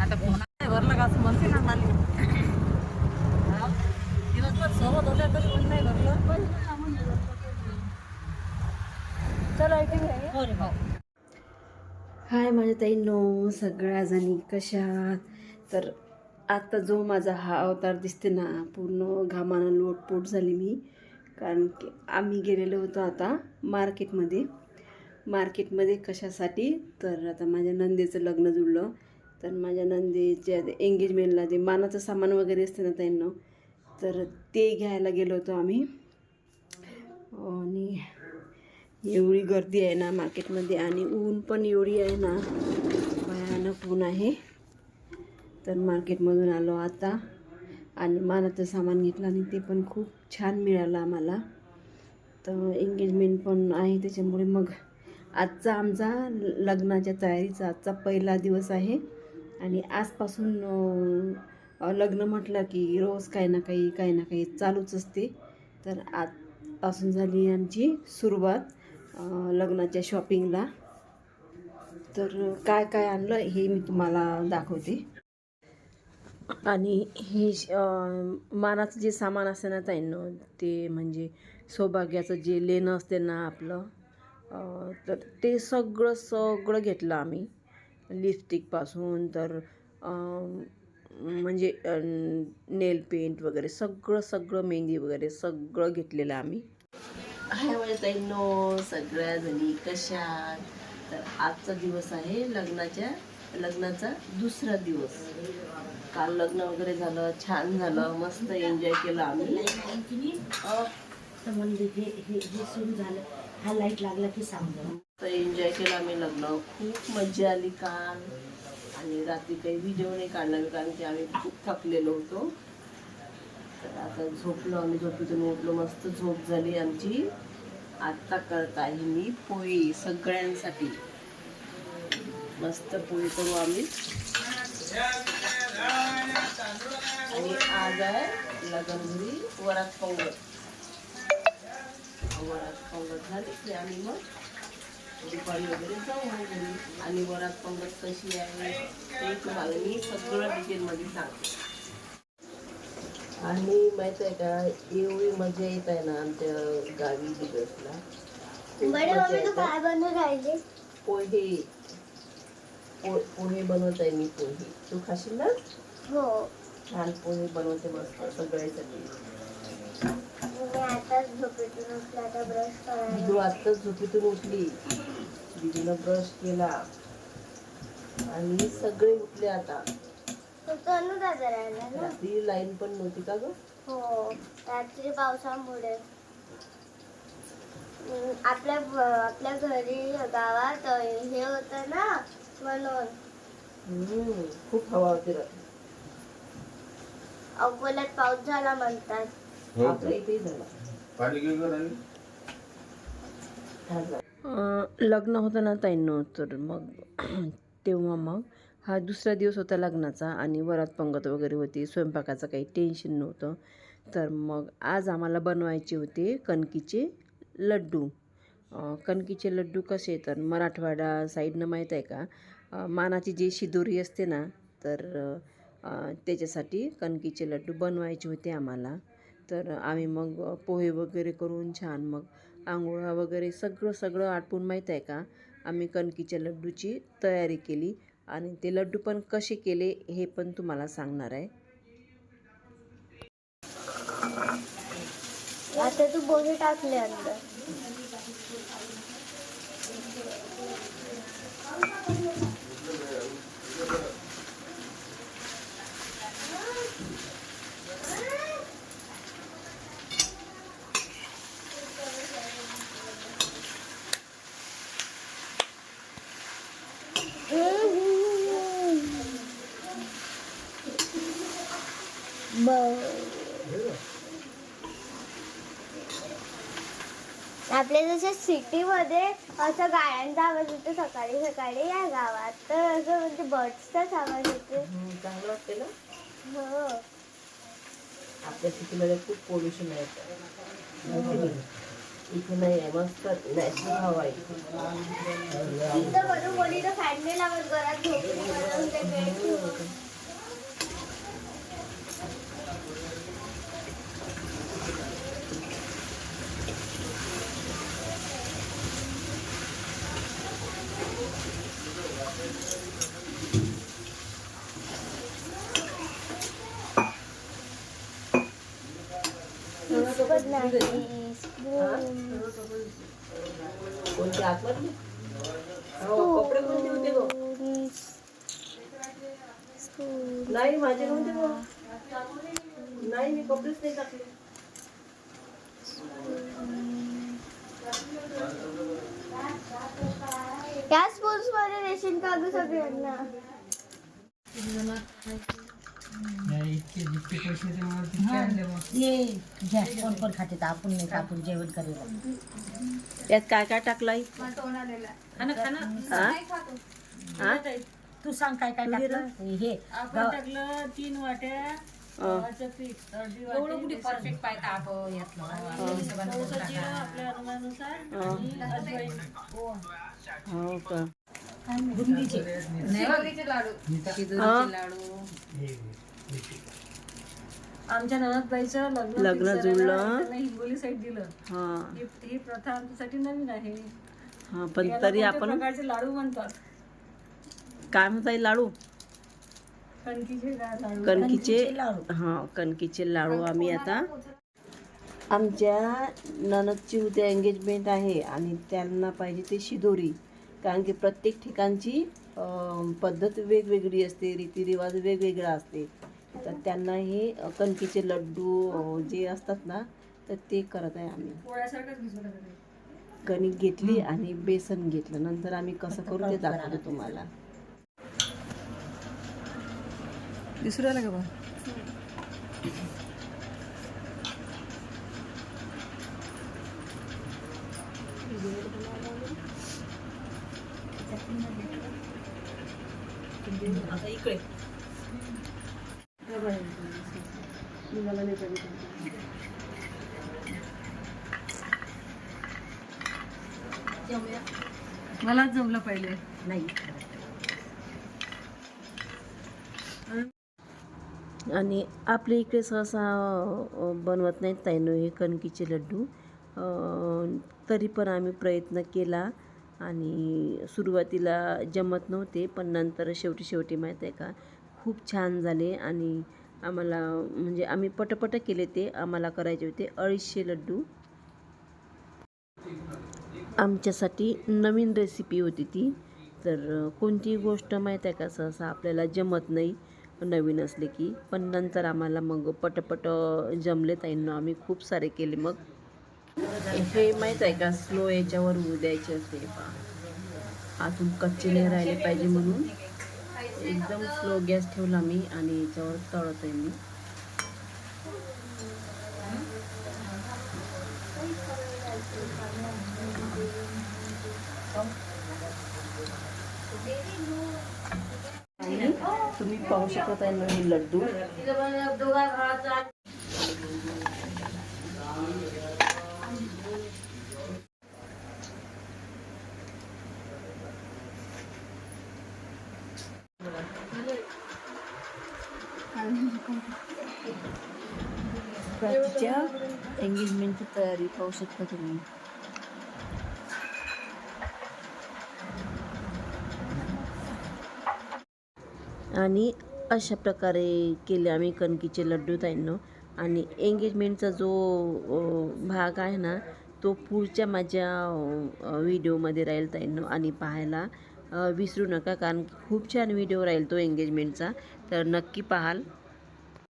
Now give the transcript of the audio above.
आता फोन भरला का असं म्हणते ना खाली दिवसभर सोबत होत्या तरी पण नाही भरलं. चला हाय माझ्या ताईंनो, सगळ्या जणी कशा. तर आता जो माझा हा अवतार दिसते ना, पूर्ण घामानं लोटपोट झाली मी. कारण की आम्ही गेलेलो होतो आता मार्केटमध्ये कशासाठी. तर आता माझ्या नंदेचं लग्न जुळलं, तर माझ्या नंदेच्या एंगेजमेंटला जे मानाचं सामान वगैरे असतं ना ताईंनो, तर ते घ्यायला गेलो होतो आम्ही. आणि एवढी गर्दी आहे ना मार्केटमध्ये, आणि ऊन पण एवढी आहे ना, भयानक ऊन आहे. तर मार्केटमधून आलो आता आणि मानाचं सामान घेतलं आणि ते पण खूप छान मिळालं आम्हाला. तर एंगेजमेंट पण आहे, त्याच्यामुळे मग आजचा आमचा लग्नाच्या तयारीचा आजचा पहिला दिवस आहे. आणि आजपासून लग्न म्हटलं की रोज काही ना काही चालूच असते. तर आजपासून झाली आमची सुरुवात लग्नाच्या शॉपिंगला. तर काय काय आणलं हे मी तुम्हाला दाखवते. आणि हे मानाचं जे सामान असतं ना ताईंनो, ते म्हणजे सौभाग्याचं जे लेणं असते ना आपलं, तर ते सगळं घेतलं आम्ही. लिपस्टिकपासून तर म्हणजे नेल पेंट वगैरे सगळं मेहंदी वगैरे सगळं घेतलेलं आम्ही. हाय माझ्या ताईंनो, सगळ्या जणी कशा. तर आजचा दिवस आहे लग्नाचा दुसरा दिवस. काल लग्न वगैरे झालं, छान झालं, मस्त एन्जॉय केलं आम्ही. तर म्हणजे हे सुरू झालं, हा लाईट लागला की सांगतो. तर एन्जॉय केलं आम्ही लग्न. खूप मजा आली काल. आणि रात्री काही व्हिडिओ नाही काढला मी, कारण की आम्ही खूप थकलेलो होतो. तर आता झोपलो आम्ही, झोपेतून उठलो, मस्त झोप झाली आमची. आत्ता करत आहे मी पोळी सगळ्यांसाठी. मस्त पोळी करू आम्ही. आणि आज आहे लग्नघरी वरात पंगत. वरात पंगत झाली की आम्ही मग दुपारी वगैरे जाऊ घरी. आणि वरात पंगत कशी आहे ते तुम्हाला मी सगळं डिटेलमध्ये सांगते. आणि माहित आहे का, एवढी मजा येत आहे ना आमच्या गावी दिवसला. पोहे बनवत आहे मी. पोहे तू खाशील ना? हो. छान पोहे बनवते मस्त सगळ्यासाठी. दिदू आत्ताच झोपेतून उठली. दिदीनं ब्रश केला आणि सगळे उठले आता. रात्री लाईन पण नव्हती का ग? हो, रात्री पावसामुळे. आपल्या घरी गावात हे होतं ना, म्हणून खूप हवा होती रात्री. अकोल्यात पाऊस झाला म्हणतात. आपल्या इथेही झाला. लग्न होतं ना ताईंनो, तर मग तेव्हा मग हा दुसरा दिवस होता लग्नाचा. आणि वरात पंगत वगैरे होती, स्वयंपाकाचं काही टेन्शन नव्हतं. तर मग आज आम्हाला बनवायचे होते कणकीचे लड्डू. कणकीचे लड्डू कसे, तर मराठवाडा साईडनं माहीत आहे का, मानाची जी शिदोरी असते ना, तर त्याच्यासाठी कणकीचे लड्डू बनवायचे होते आम्हाला. तर आम्ही मग पोहे वगैरे करून छान मग आंघोळा वगैरे सगळं आटपून माहीत आहे का, आम्ही कणकीच्या लड्डूची तयारी केली. आणि ते लड्डू पण कसे केले हे पण तुम्हाला सांगणार आहे. आता तू पोहे टाकले अंदर. आपल्या जसं सिटीमध्ये असं गाड्यांचा आवाज येतो सकाळी सकाळी, या गावात तर असं म्हणजे बर्ड्सचाच आवाज येतो. चांगलं वाटते ना. हो. आपल्या सिटीमध्ये खूप पोल्युशन आहे. इथे नाही आहे, मस्त नॅचरल हवा आहे. इथं बरं कोणी तर फॅन नाही लावत घरात झोपली म्हणून ते बेड ठेवून. पण नाही spoon. कोणती आतमधली? हो, कपडे कोणते होते गो? Spoon. नाही माझे नव्हते गो. नाही, मी कपडेच नाही टाकले. या स्पून्स मध्ये रेशन का गं सगळ्यांना? कोण खाते तर आपण नाही आपण जेवण करेल. यात काय काय टाकलंय? खाना खाना हा? तू सांग काय काय टाकलं हे आपण टाकलं 3 वाट्या गव्हाचं पीठ, अर्धी एवढं कुठे वाटी परफेक्ट पाहिजे आपण यातलं थोडंसं जिरं आपल्या अनुमानानुसार आणि अजवाईन, ओवा. हो का? बुंदीचे लाडू शिदोरीचे लाडू. आमच्या ननदबाईचं लग्न fix जुळलं. झालं, त्यांना हिंगोली साईड दिलं. हा ही प्रथा आमच्यासाठी नवीन आहे. हा, पण याला तरी कोणत्या आपण प्रकारचे लाडू म्हणतात? काय म्हणता येईल? लाडू, कणकीचे लाडू. कणकीचे. लाडू. हा, कणकीचे लाडू. आम्ही आता आमच्या ननदची उद्या एंगेजमेंट आहे आणि त्यांना पाहिजे ते शिदोरी, कारण की प्रत्येक ठिकाणची पद्धत वेगवेगळी असते, रीतिरिवाज वेगवेगळा असते. तर त्यांना हे कणकीचे लड्डू जे असतात ना, तर ते करत आहे आम्ही. पोळ्यासारखंच भिजवलं जातं. कणिक घेतली आणि बेसन घेतलं, नंतर आम्ही कसं करू ते दाखवतो तुम्हाला. दिसू राहिलं का बा? आता इकडे मला नाही जमत. मलाच जमलं पहिले. नाही आणि आपल्या इकडे सहसा बनवत नाहीत ताईनो हे कणकीचे लड्डू. तरी पण आम्ही प्रयत्न केला आणि सुरुवातीला जमत नव्हते, पण नंतर शेवटी माहीत आहे का, खूप छान झाले. आणि आम्हाला म्हणजे आम्ही पटपट केले. ते आम्हाला करायचे होते 250 लड्डू. आमच्यासाठी नवीन रेसिपी होती ती. तर कोणतीही गोष्ट माहीत आहे का, सहसा आपल्याला जमत नाही नवीन असले की, पण नंतर आम्हाला मग पटपट जमले ताईंना. आम्ही खूप सारे केले. मग हे माहीत आहे का, स्लो याच्यावर होऊ द्यायचे असते. आतून कच्चे नाही राहिले पाहिजे म्हणून एकदम स्लो गॅस ठेवला मी आणि याच्यावर तळत आहे मी. तुम्ही पाहू शकत आहे ना हे लड्डू. प्राचीच्या एंगेजमेंटची तयारी पाहू शकता तुम्ही. आणि अशा प्रकारे केले आम्ही कणकीचे लड्डू ताईंनो. आणि एंगेजमेंटचा जो भाग आहे ना, तो पुढच्या माझ्या व्हिडिओमध्ये राहील ताईंनो. आणि पाहायला विसरू नका, कारण खूप छान व्हिडिओ राहील तो एंगेजमेंटचा. तर नक्की पाहाल.